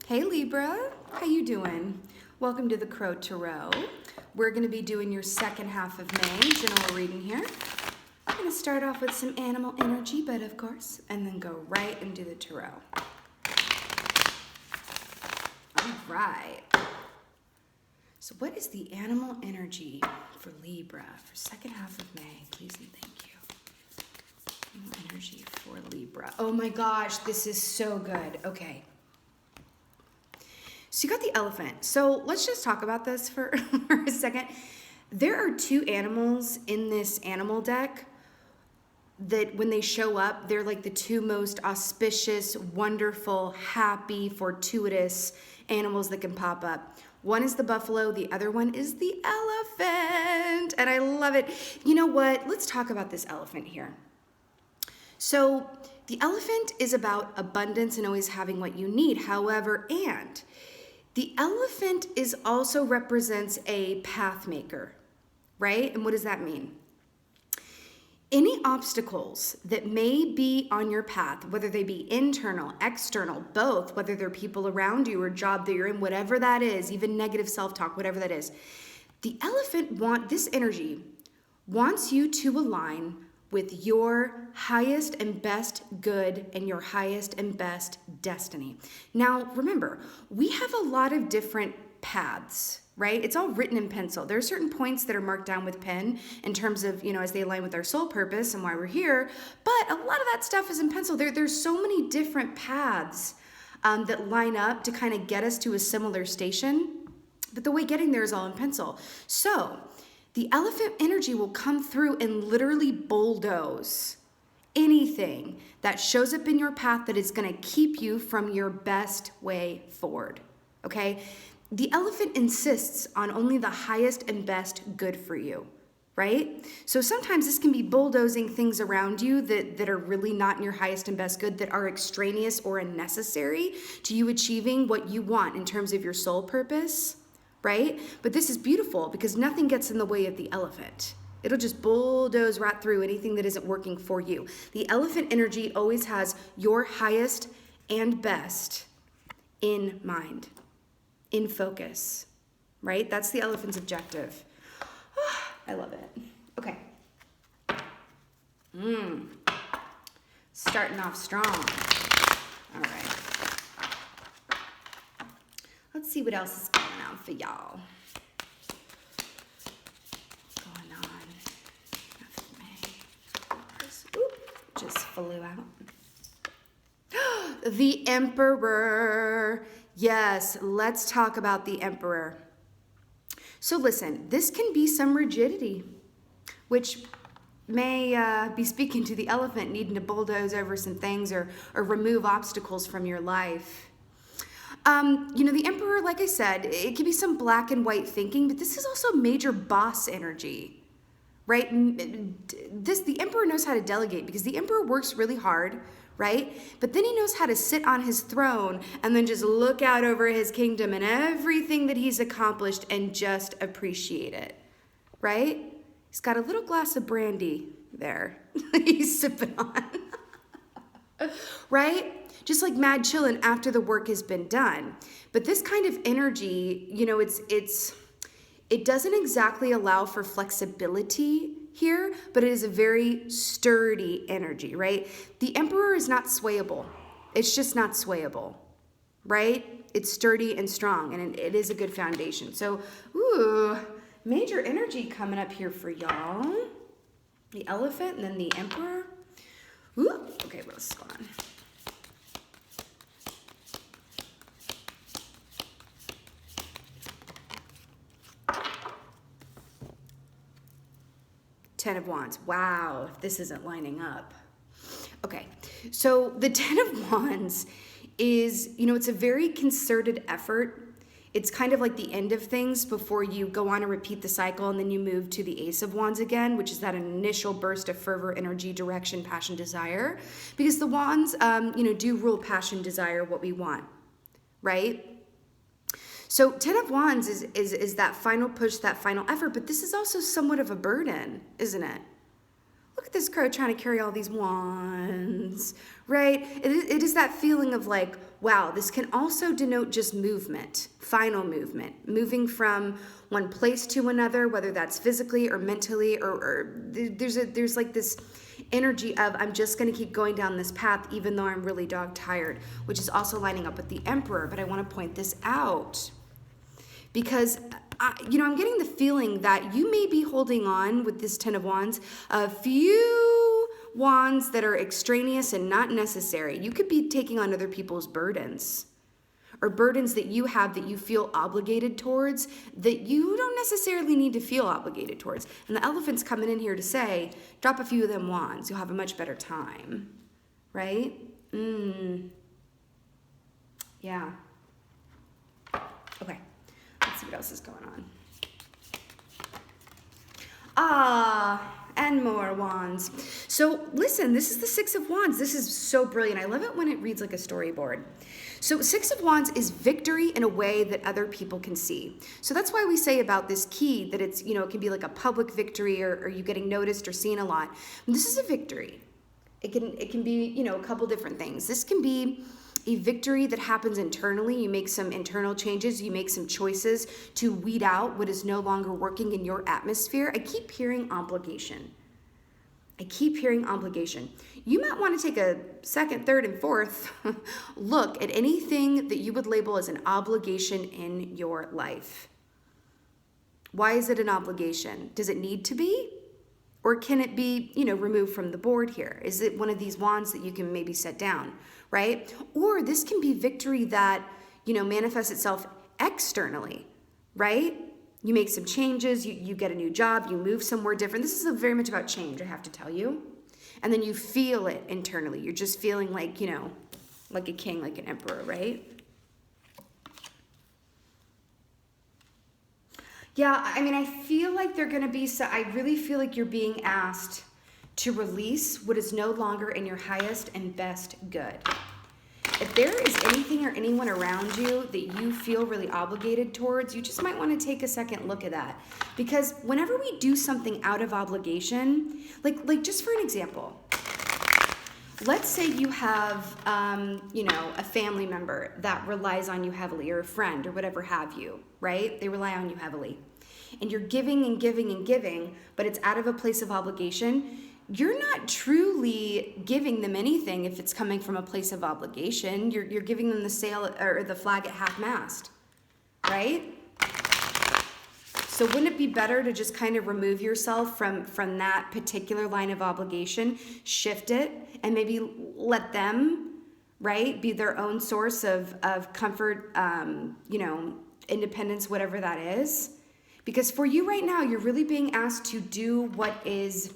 Hey Libra, how you doing? Welcome to the Crow Tarot. We're going to be doing your second half of May general reading here. I'm going to start off with some animal energy, but of course, and then go right into the tarot. All right. So what is the animal energy for Libra for second half of May? Please and thank you. Animal energy for Libra. Oh my gosh, this is so good. Okay. So you got the elephant. So let's just talk about this for a second. There are two animals in this animal deck that when they show up, they're like the two most auspicious, wonderful, happy, fortuitous animals that can pop up. One is the buffalo, the other one is the elephant, and I love it. You know what? Let's talk about this elephant here. So the elephant is about abundance and always having what you need. However, and the elephant is also represents a path maker, right? And what does that mean? Any obstacles that may be on your path, whether they be internal, external, both, whether they're people around you or job that you're in, whatever that is, even negative self-talk, whatever that is, the elephant this energy wants you to align with your highest and best good and your highest and best destiny. Now, remember, we have a lot of different paths, right? It's all written in pencil. There are certain points that are marked down with pen in terms of, as they align with our soul purpose and why we're here. But a lot of that stuff is in pencil. There's so many different paths that line up to kind of get us to a similar station. But the way getting there is all in pencil. So the elephant energy will come through and literally bulldoze anything that shows up in your path that is going to keep you from your best way forward, okay? The elephant insists on only the highest and best good for you, right? So sometimes this can be bulldozing things around you that are really not in your highest and best good, that are extraneous or unnecessary to you achieving what you want in terms of your soul purpose, right? But this is beautiful because nothing gets in the way of the elephant. It'll just bulldoze right through anything that isn't working for you. The elephant energy always has your highest and best in mind, in focus, right? That's the elephant's objective. I love it. Okay. Starting off strong. All right. Let's see what else is going on for y'all. Going on. Oop, just flew out. The Emperor. Yes, let's talk about the Emperor. So listen, this can be some rigidity, which may be speaking to the elephant needing to bulldoze over some things or remove obstacles from your life. The Emperor, like I said, it can be some black and white thinking, but this is also major boss energy, right? The Emperor knows how to delegate because the Emperor works really hard, right? But then he knows how to sit on his throne and then just look out over his kingdom and everything that he's accomplished and just appreciate it, right? He's got a little glass of brandy there he's sipping on, right? Just like mad chillin' after the work has been done. But this kind of energy, it doesn't exactly allow for flexibility here, but it is a very sturdy energy, right? The Emperor is not swayable. It's just not swayable, right? It's sturdy and strong, and it is a good foundation. So, major energy coming up here for y'all. The elephant and then the Emperor. Okay, what else is going on? Ten of Wands. Wow, this isn't lining up. Okay, so the Ten of Wands is, it's a very concerted effort. It's kind of like the end of things before you go on and repeat the cycle, and then you move to the Ace of Wands again, which is that initial burst of fervor, energy, direction, passion, desire. Because the Wands, do rule passion, desire, what we want, right? So Ten of Wands is that final push, that final effort, but this is also somewhat of a burden, isn't it? look at this crow trying to carry all these wands, right? It is that feeling of like, wow, this can also denote just movement, final movement, moving from one place to another, whether that's physically or mentally, or there's like this energy of I'm just going to keep going down this path even though I'm really dog tired, which is also lining up with the Emperor. But I want to point this out because I'm getting the feeling that you may be holding on with this Ten of Wands a few wands that are extraneous and not necessary. You could be taking on other people's burdens, or burdens that you have that you feel obligated towards that you don't necessarily need to feel obligated towards. And the Elephant's coming in here to say, drop a few of them wands. You'll have a much better time, right? Yeah. Okay, let's see what else is going on. And more wands. So listen, this is the Six of Wands. This is so brilliant. I love it when it reads like a storyboard. So Six of Wands is victory in a way that other people can see. So that's why we say about this key that it's, it can be like a public victory or you getting noticed or seen a lot. This is a victory. It can be, a couple different things. This can be a victory that happens internally. You make some internal changes. You make some choices to weed out what is no longer working in your atmosphere. I keep hearing obligation. You might want to take a second, third, and fourth look at anything that you would label as an obligation in your life. Why is it an obligation? Does it need to be? Or can it be, removed from the board here? Is it one of these wands that you can maybe set down, right? Or this can be victory that, manifests itself externally, right? You make some changes, you get a new job, you move somewhere different. This is very much about change, I have to tell you. And then you feel it internally. You're just feeling like, like a king, like an emperor, right? Yeah, I feel like they're going to be, I really feel like you're being asked to release what is no longer in your highest and best good. If there is anything or anyone around you that you feel really obligated towards, you just might want to take a second look at that. Because whenever we do something out of obligation, like just for an example, let's say you have, a family member that relies on you heavily, or a friend, or whatever have you, right? They rely on you heavily. And you're giving and giving and giving, but it's out of a place of obligation. You're not truly giving them anything if it's coming from a place of obligation. You're giving them the sail or the flag at half-mast, right? So wouldn't it be better to just kind of remove yourself from that particular line of obligation, shift it, and maybe let them, right, be their own source of comfort, independence, whatever that is? Because for you right now, you're really being asked to do what is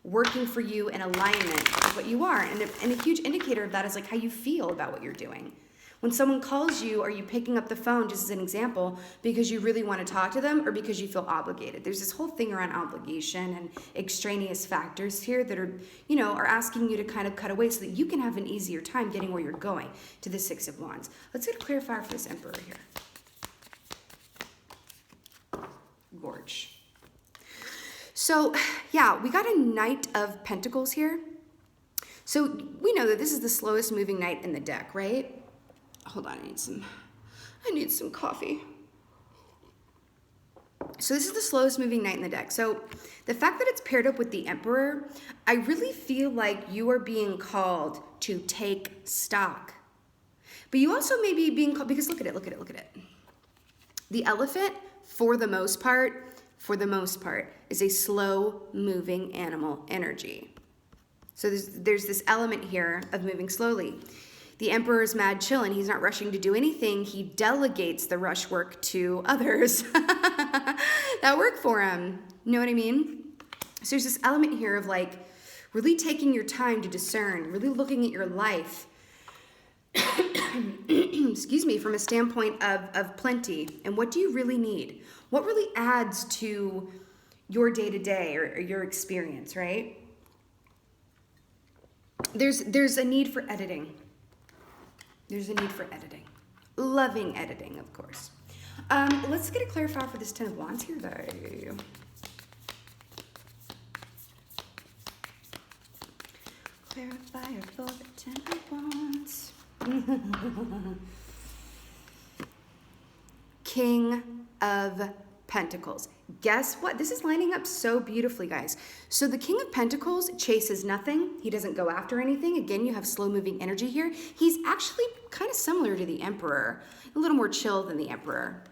working for you in alignment with what you are. And a huge indicator of that is like how you feel about what you're doing. When someone calls you, are you picking up the phone, just as an example, because you really want to talk to them or because you feel obligated? There's this whole thing around obligation and extraneous factors here that are, are asking you to kind of cut away so that you can have an easier time getting where you're going to the Six of Wands. Let's get a clarifier for this Emperor here. Gorge. So, yeah, we got a Knight of Pentacles here. So we know that this is the slowest moving knight in the deck, right? Hold on, I need some coffee. So this is the slowest moving knight in the deck. So the fact that it's paired up with the Emperor, I really feel like you are being called to take stock. But you also may be being called, because look at it. The Elephant, for the most part, is a slow-moving animal energy. So there's this element here of moving slowly. The Emperor is mad chillin'. He's not rushing to do anything. He delegates the rush work to others that work for him. You know what I mean? So there's this element here of like really taking your time to discern, really looking at your life, excuse me, from a standpoint of plenty. And what do you really need? What really adds to your day-to-day or your experience, right? There's a need for editing. There's a need for editing. Loving editing, of course. Let's get a clarifier for this Ten of Wands here, though. Clarifier for the Ten of Wands. King of Pentacles. Guess what? This is lining up so beautifully, guys. So the King of Pentacles chases nothing. He doesn't go after anything. Again, you have slow-moving energy here. He's actually kind of similar to the Emperor, a little more chill than the Emperor.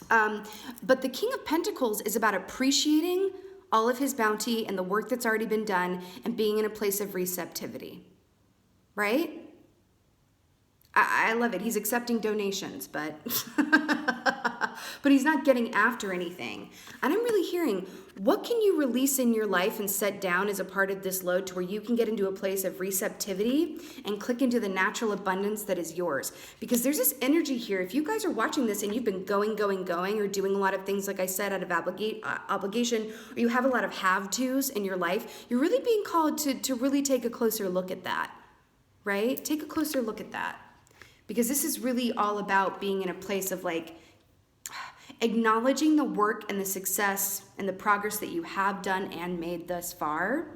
But the King of Pentacles is about appreciating all of his bounty and the work that's already been done and being in a place of receptivity, right? I love it. He's accepting donations, but but he's not getting after anything. And I'm really hearing, what can you release in your life and set down as a part of this load to where you can get into a place of receptivity and click into the natural abundance that is yours? Because there's this energy here. If you guys are watching this and you've been going, or doing a lot of things, like I said, out of obligation, or you have a lot of have-tos in your life, you're really being called to really take a closer look at that, right? Take a closer look at that. Because this is really all about being in a place of like acknowledging the work and the success and the progress that you have done and made thus far,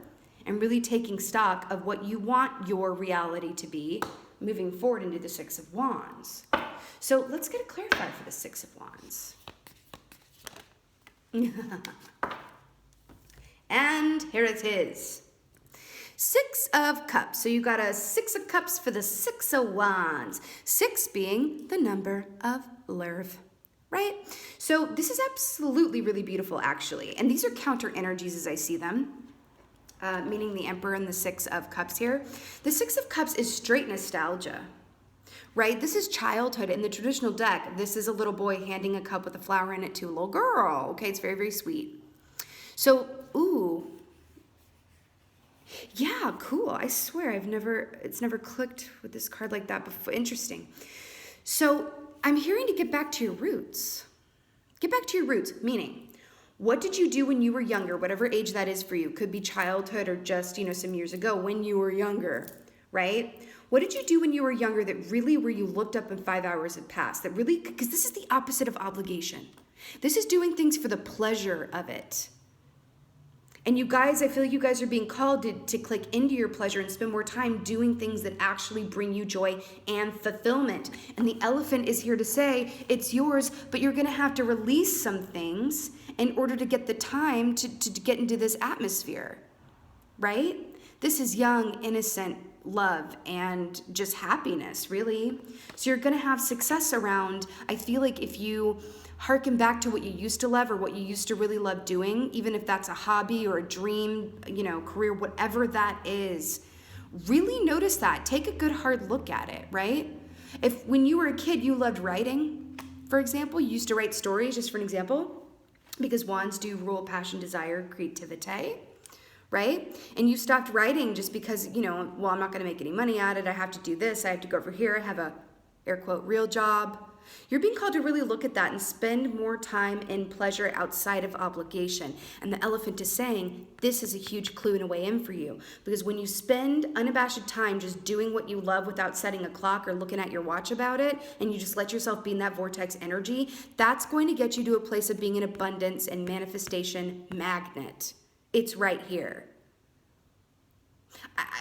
and really taking stock of what you want your reality to be moving forward into the Six of Wands. So let's get a clarifier for the Six of Wands. And here it is. Six of Cups. So you got a Six of Cups for the Six of Wands. 6 being the number of love, right? So this is absolutely really beautiful, actually. And these are counter energies as I see them, meaning the Emperor and the Six of Cups here. The Six of Cups is straight nostalgia, right? This is childhood. In the traditional deck, this is a little boy handing a cup with a flower in it to a little girl. Okay, it's very, very sweet. So, ooh. Yeah, cool. I swear it's never clicked with this card like that before. Interesting. So I'm hearing to get back to your roots. Get back to your roots, meaning, what did you do when you were younger, whatever age that is for you? Could be childhood or just, some years ago when you were younger, right? What did you do when you were younger that really, where you looked up and 5 hours had passed? That really, because this is the opposite of obligation. This is doing things for the pleasure of it. And you guys, I feel like you guys are being called to click into your pleasure and spend more time doing things that actually bring you joy and fulfillment. And the elephant is here to say, it's yours, but you're going to have to release some things in order to get the time to get into this atmosphere, right? This is young, innocent love and just happiness, really. So you're going to have success around, I feel like if you harken back to what you used to love or what you used to really love doing, even if that's a hobby or a dream, career, whatever that is, really notice that. Take a good hard look at it, right? If when you were a kid, you loved writing, for example, you used to write stories, just for an example, because wands do rule passion, desire, creativity, right? And you stopped writing just because, well, I'm not going to make any money at it. I have to do this. I have to go over here. I have a, air quote, real job. You're being called to really look at that and spend more time in pleasure outside of obligation. And the elephant is saying, this is a huge clue and a way in for you. Because when you spend unabashed time just doing what you love without setting a clock or looking at your watch about it, and you just let yourself be in that vortex energy, that's going to get you to a place of being an abundance and manifestation magnet. It's right here.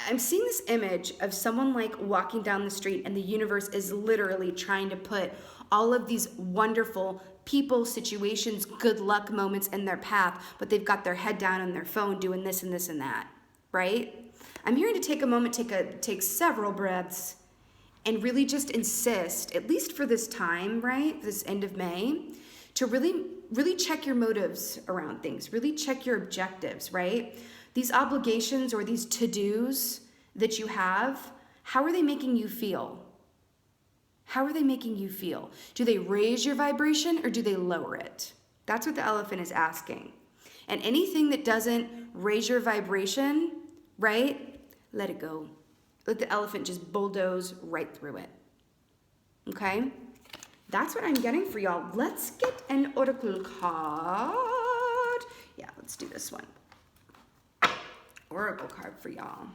I'm seeing this image of someone like walking down the street and the universe is literally trying to put all of these wonderful people, situations, good luck moments in their path, but they've got their head down on their phone doing this and this and that, right? I'm hearing to take a moment, take several breaths and really just insist, at least for this time, right, this end of May, to really check your motives around things, really check your objectives, right? These obligations or these to-dos that you have, how are they making you feel? How are they making you feel? Do they raise your vibration or do they lower it? That's what the elephant is asking. And anything that doesn't raise your vibration, right, let it go. Let the elephant just bulldoze right through it. Okay? That's what I'm getting for y'all. Let's get an oracle card. Yeah, let's do this one. Oracle card for y'all.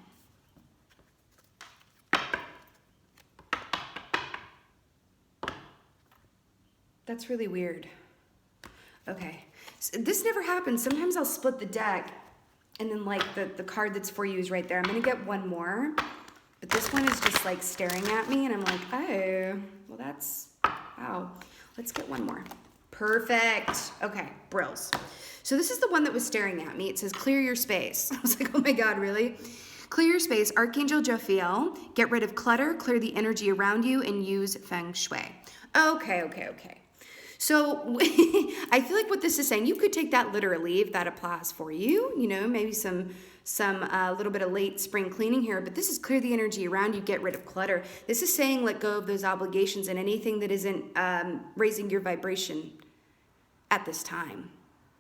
That's really weird. Okay, so this never happens. Sometimes I'll split the deck And then like the card that's for you is right there. I'm gonna get one more, but this one is just like staring at me and I'm like, oh, well that's, wow. Let's get one more. Perfect. Okay, brills. So this is the one that was staring at me. It says, clear your space. I was like, oh my God, really? Clear your space, Archangel Jophiel. Get rid of clutter, clear the energy around you, and use Feng Shui. Okay. So I feel like what this is saying, you could take that literally if that applies for you. You know, maybe some little bit of late spring cleaning here, but this is clear the energy around you, get rid of clutter. This is saying let go of those obligations and anything that isn't raising your vibration at this time.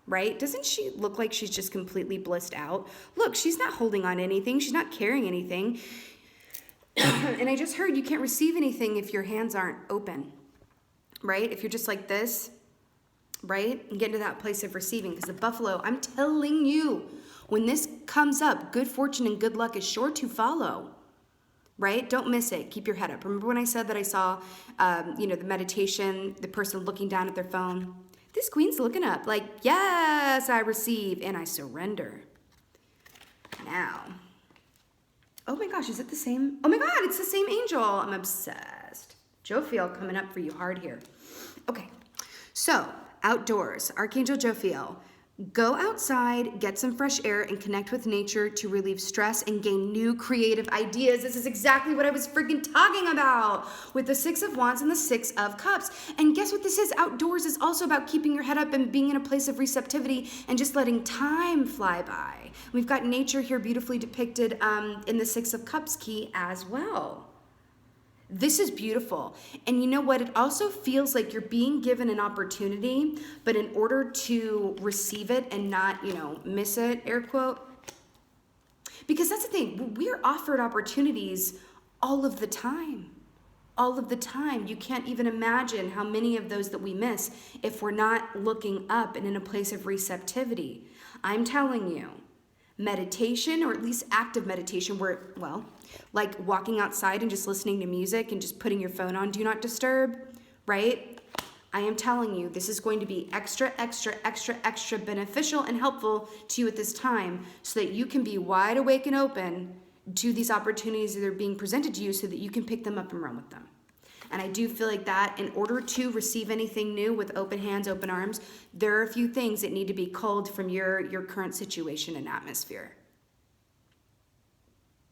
Right? Doesn't she look like she's just completely blissed out? Look, she's not holding on to anything. She's not carrying anything. And I just heard you can't receive anything if your hands aren't open, right? If you're just like this, right? And get into that place of receiving. Because the buffalo, I'm telling you, when this comes up, good fortune and good luck is sure to follow, right? Don't miss it. Keep your head up. Remember when I said that I saw, the meditation, the person looking down at their phone? This queen's looking up like, yes, I receive and I surrender. Now, oh my gosh, is it the same? Oh my God, it's the same angel. I'm obsessed. Jophiel coming up for you hard here. Okay, so outdoors, Archangel Jophiel. Go outside, get some fresh air, and connect with nature to relieve stress and gain new creative ideas. This is exactly what I was freaking talking about with the Six of Wands and the Six of Cups. And guess what this is? Outdoors is also about keeping your head up and being in a place of receptivity and just letting time fly by. We've got nature here beautifully depicted in the Six of Cups key as well. This is beautiful. And you know what? It also feels like you're being given an opportunity, but in order to receive it and not, miss it, air quote, because that's the thing, we are offered opportunities all of the time. All of the time. You can't even imagine how many of those that we miss if we're not looking up and in a place of receptivity. I'm telling you, meditation, or at least active meditation, where, like walking outside and just listening to music and just putting your phone on do not disturb, right? I am telling you, this is going to be extra beneficial and helpful to you at this time so that you can be wide awake and open to these opportunities that are being presented to you so that you can pick them up and run with them. And I do feel like that in order to receive anything new with open hands, open arms, there are a few things that need to be culled from your current situation and atmosphere.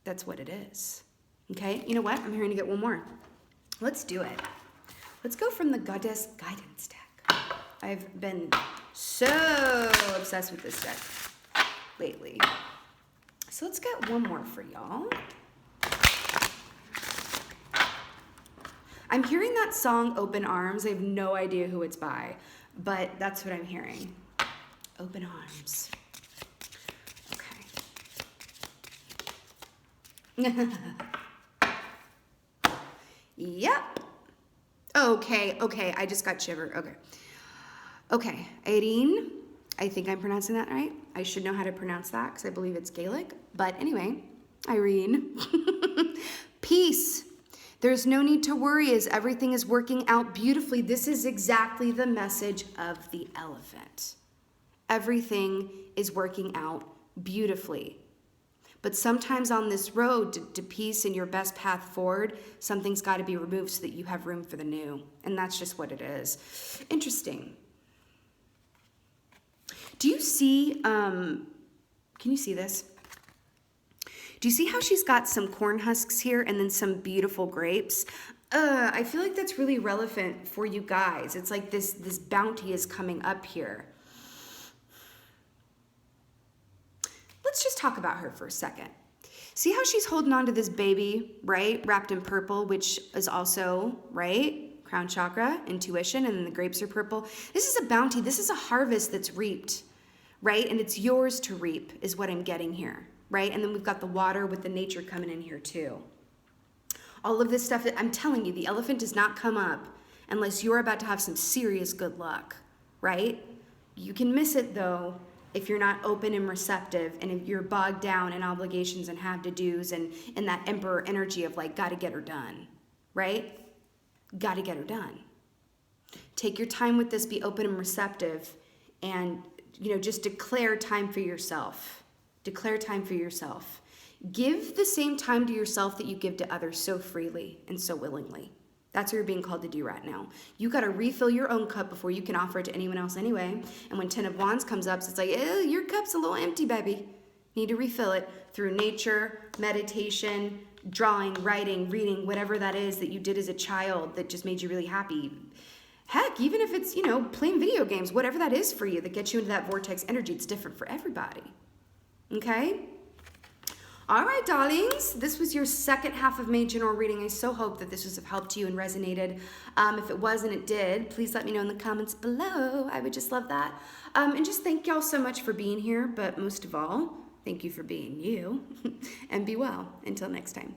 That's what it is. Okay, you know what? I'm here to get one more. Let's do it. Let's go from the Goddess Guidance deck. I've been so obsessed with this deck lately. So let's get one more for y'all. I'm hearing that song, Open Arms. I have no idea who it's by, but that's what I'm hearing. Open Arms. Yep. Okay. I just got shivered. Okay. Irene. I think I'm pronouncing that right. I should know how to pronounce that because I believe it's Gaelic. But anyway, Irene. Peace. There's no need to worry as everything is working out beautifully. This is exactly the message of the elephant. Everything is working out beautifully. But sometimes on this road to peace and your best path forward, something's got to be removed so that you have room for the new. And that's just what it is. Interesting. Do you see, can you see this? Do you see how she's got some corn husks here and then some beautiful grapes? I feel like that's really relevant for you guys. It's like this bounty is coming up here. Let's just talk about her for a second. See how she's holding on to this baby, right? Wrapped in purple, which is also, right? Crown chakra, intuition, and then the grapes are purple. This is a bounty. This is a harvest that's reaped, right? And it's yours to reap is what I'm getting here, right? And then we've got the water with the nature coming in here too. All of this stuff, I'm telling you, the elephant does not come up unless you're about to have some serious good luck, right? You can miss it though, if you're not open and receptive, and if you're bogged down in obligations and have-to-dos and in that emperor energy of like, gotta get her done, right? Gotta get her done. Take your time with this, be open and receptive, and just declare time for yourself. Declare time for yourself. Give the same time to yourself that you give to others so freely and so willingly. That's what you're being called to do right now. You got to refill your own cup before you can offer it to anyone else anyway. And when 10 of Wands comes up, it's like, your cup's a little empty, baby. Need to refill it through nature, meditation, drawing, writing, reading, whatever that is that you did as a child that just made you really happy. Heck, even if it's, playing video games, whatever that is for you that gets you into that vortex energy, it's different for everybody. Okay? All right, darlings, this was your second half of May general reading. I so hope that this was of help to you and resonated. If it was and it did, please let me know in the comments below. I would just love that. And just thank y'all so much for being here, but most of all, thank you for being you. And be well. Until next time.